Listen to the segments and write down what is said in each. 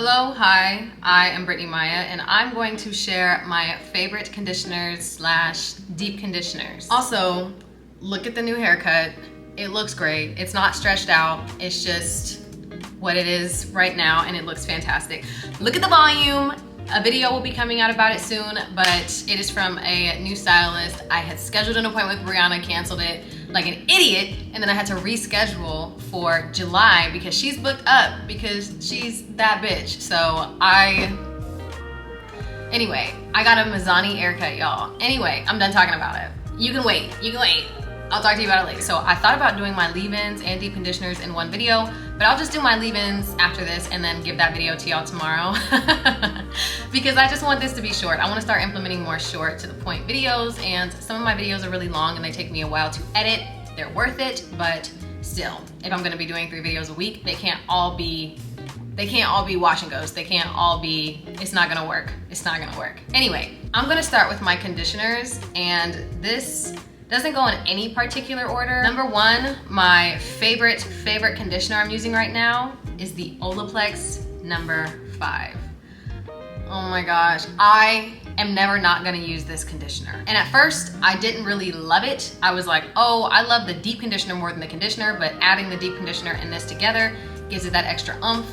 Hello, hi, I am Brittany Maya and I'm going to share my favorite conditioners slash deep conditioners. Also, look at the new haircut. It looks great. It's not stretched out. It's just what it is right now and it looks fantastic. Look at the volume. A video will be coming out about it soon, but it is from a new stylist. I had scheduled an appointment with Brianna, canceled it like an idiot, and then I had to reschedule for July because she's booked up because she's that bitch. So anyway, I got a Mazzani haircut, y'all. Anyway, I'm done talking about it. You can wait. I'll talk to you about it later. So I thought about doing my leave-ins and deep conditioners in one video, but I'll just do my leave-ins after this and then give that video to y'all tomorrow because I just want this to be short. I want to start implementing more short to the point videos, and some of my videos are really long and they take me a while to edit. They're worth it, but still, if I'm going to be doing 3 videos a week, they can't all be wash and goes. They can't all be, it's not gonna work. It's not gonna work. Anyway, I'm gonna start with my conditioners, and this doesn't go in any particular order. Number 1, my favorite conditioner I'm using right now is the Olaplex number 5. Oh my gosh, I am never not gonna use this conditioner. And at first, I didn't really love it. I was like, oh, I love the deep conditioner more than the conditioner, but adding the deep conditioner and this together gives it that extra oomph.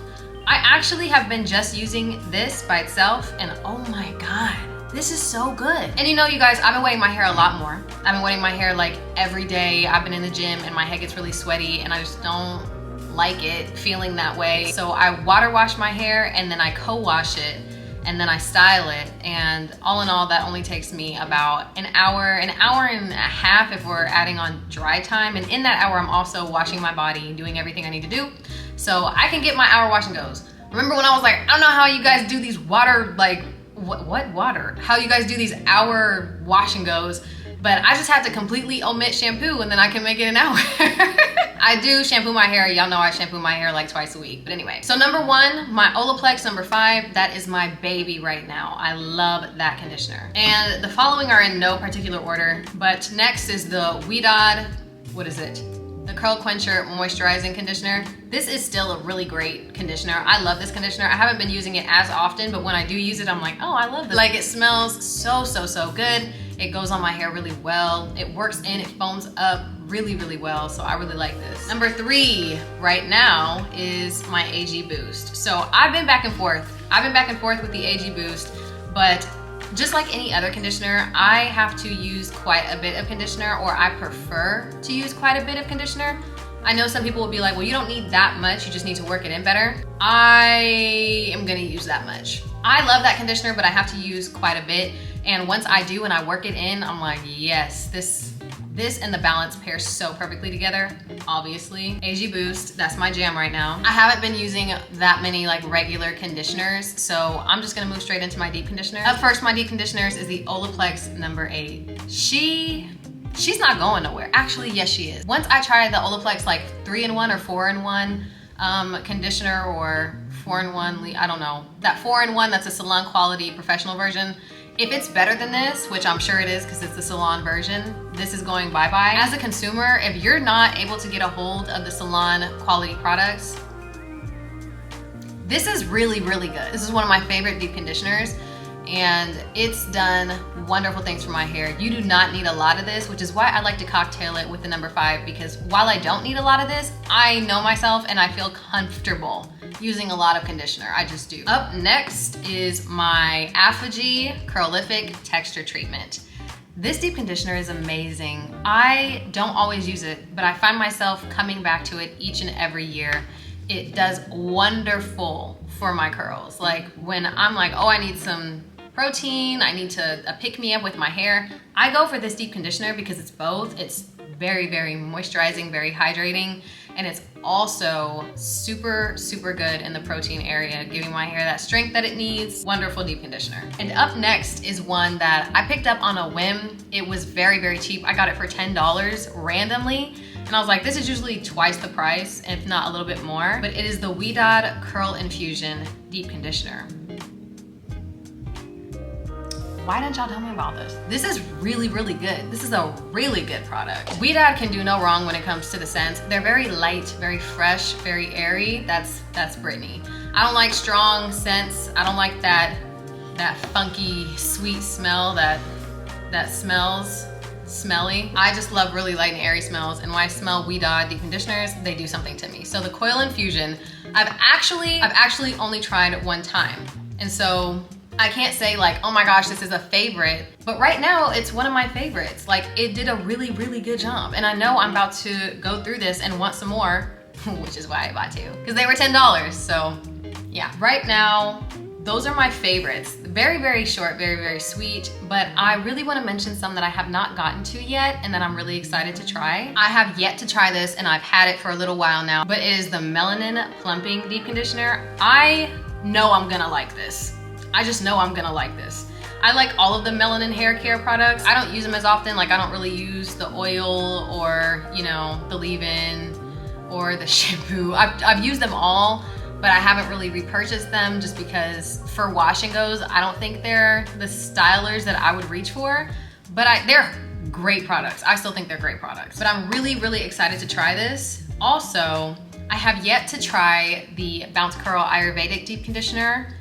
I actually have been just using this by itself, and oh my God, this is so good. And you know, you guys, I've been wetting my hair a lot more. I've been wetting my hair like every day. I've been in the gym and my head gets really sweaty and I just don't like it feeling that way. So I water wash my hair and then I co-wash it and then I style it. And all in all, that only takes me about an hour and a half if we're adding on dry time. And in that hour, I'm also washing my body, doing everything I need to do. So I can get my hour wash and goes. Remember when I was like, I don't know how you guys do these water, like, what water? How you guys do these hour wash and goes, but I just have to completely omit shampoo and then I can make it an hour. I do shampoo my hair. Y'all know I shampoo my hair like twice a week. But anyway, so number 1, my Olaplex number 5, that is my baby right now. I love that conditioner. And the following are in no particular order, but next is the Ouidad, what is it? The Curl Quencher Moisturizing Conditioner. This is still a really great conditioner. I love this conditioner. I haven't been using it as often, but when I do use it, I'm like, oh, I love this. Like, it smells so good. It goes on my hair really well. It works in, it foams up really well, so I really like this. Number 3 right now is my AG Boost. So I've been back and forth. With the AG Boost, but just like any other conditioner, I have to use quite a bit of conditioner, or I prefer to use quite a bit of conditioner. I know some people will be like, well, you don't need that much, you just need to work it in better. I am gonna use that much. I love that conditioner, but I have to use quite a bit. And once I do and I work it in, I'm like, yes, this and the balance pair so perfectly together, obviously. AG Boost, that's my jam right now. I haven't been using that many like regular conditioners, so I'm just gonna move straight into my deep conditioner. Up first, my deep conditioners is the Olaplex number 8. She's not going nowhere. Actually, yes, she is. Once I tried the Olaplex like 3-in-1 or 4-in-1 conditioner, or 4-in-1, I don't know. That 4-in-1, that's a salon quality professional version. If it's better than this, which I'm sure it is because it's the salon version, this is going bye-bye. As a consumer, if you're not able to get a hold of the salon quality products, this is really good. This is one of my favorite deep conditioners, and it's done wonderful things for my hair. You do not need a lot of this, which is why I like to cocktail it with the number 5, because while I don't need a lot of this, I know myself and I feel comfortable using a lot of conditioner. I just do. Up next is my Aveda Curlific Texture Treatment. This deep conditioner is amazing. I don't always use it, but I find myself coming back to it each and every year. It does wonderful for my curls. Like when I'm like, oh, I need some protein, I need to pick me up with my hair, I go for this deep conditioner because it's both. It's very moisturizing, very hydrating, and it's also super good in the protein area, giving my hair that strength that it needs. Wonderful deep conditioner. And up next is one that I picked up on a whim. It was very cheap. I got it for $10 randomly, and I was like, this is usually twice the price, if not a little bit more, but it is the Ouidad Curl Infusion Deep Conditioner. Why didn't y'all tell me about this? This is really good. This is a really good product. Ouidad can do no wrong when it comes to the scents. They're very light, very fresh, very airy. That's Brittany. I don't like strong scents. I don't like that funky, sweet smell that smells smelly. I just love really light and airy smells, and when I smell Ouidad deep conditioners, they do something to me. So the Coil Infusion, I've actually only tried one time. And so I can't say like, oh my gosh, this is a favorite, but right now it's one of my favorites. Like, it did a really, really good job. And I know I'm about to go through this and want some more, which is why I bought two, because they were $10. So yeah, right now, those are my favorites. Very, very short, very, very sweet, but I really wanna mention some that I have not gotten to yet and that I'm really excited to try. I have yet to try this, and I've had it for a little while now, but it is the Melanin Plumping Deep Conditioner. I know I'm gonna like this. I just know I'm gonna like this. I like all of the melanin hair care products. I don't use them as often. Like, I don't really use the oil or, you know, the leave-in or the shampoo. I've used them all, but I haven't really repurchased them just because for wash and goes, I don't think they're the stylers that I would reach for, but they're great products. I still think they're great products, but I'm really, really excited to try this. Also, I have yet to try the Bounce Curl Ayurvedic Deep Conditioner.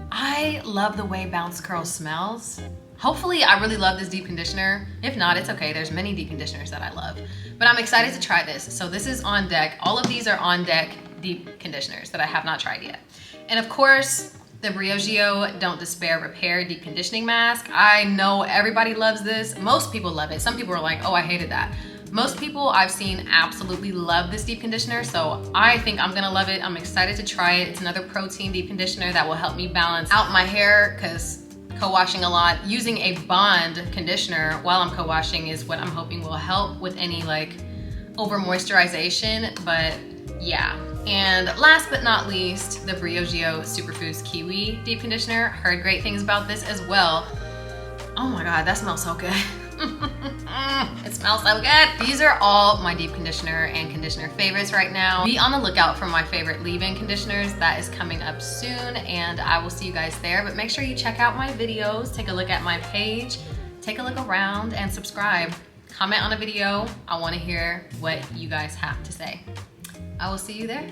I love the way Bounce Curl smells. Hopefully I really love this deep conditioner. If not, it's okay. There's many deep conditioners that I love, but I'm excited to try this. So this is on deck. All of these are on deck deep conditioners that I have not tried yet. And of course, the Briogeo Don't Despair Repair Deep Conditioning Mask. I know everybody loves this. Most people love it. Some people are like, oh, I hated that. Most people I've seen absolutely love this deep conditioner, so I think I'm gonna love it. I'm excited to try it. It's another protein deep conditioner that will help me balance out my hair, because co-washing a lot, using a bond conditioner while I'm co-washing is what I'm hoping will help with any like over moisturization, but yeah. And last but not least, the Briogeo Superfoods Kiwi Deep Conditioner. Heard great things about this as well. Oh my God, that smells so good. It smells so good. These are all my deep conditioner and conditioner favorites right now. Be on the lookout for my favorite leave-in conditioners. That is coming up soon, and I will see you guys there. But make sure you check out my videos, take a look at my page, take a look around, and subscribe. Comment on a video. I want to hear what you guys have to say. I will see you there.